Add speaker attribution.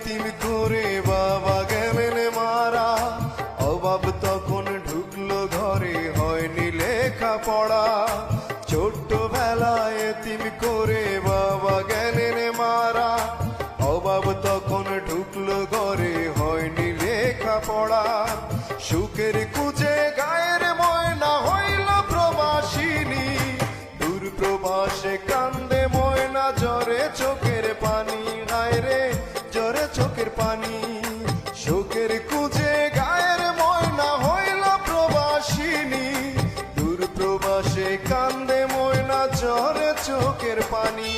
Speaker 1: এতিম করে বাবা গেলেন মারা, অভাব তখন ঢুকলো ঘরে, হয়নি লেখা পড়া। ছোট্টবেলায় এতিম করে বাবা গেলেন মারা, অভাব তখন ঢুকলো ঘরে, হয়নি লেখা পড়া। সুখের খুঁজে গায়ের ময়না হইল প্রবাসিনী, দূর প্রবাসে কান্দে ময়না, ঝরে চোখের পানি, হায় রে ঝরে চোখের পানি। সুখের খুঁজে গায়ের ময়না হইল প্রবাসিনী, দূর প্রবাসে কান্দে ময়না, ঝরে চোখের পানি।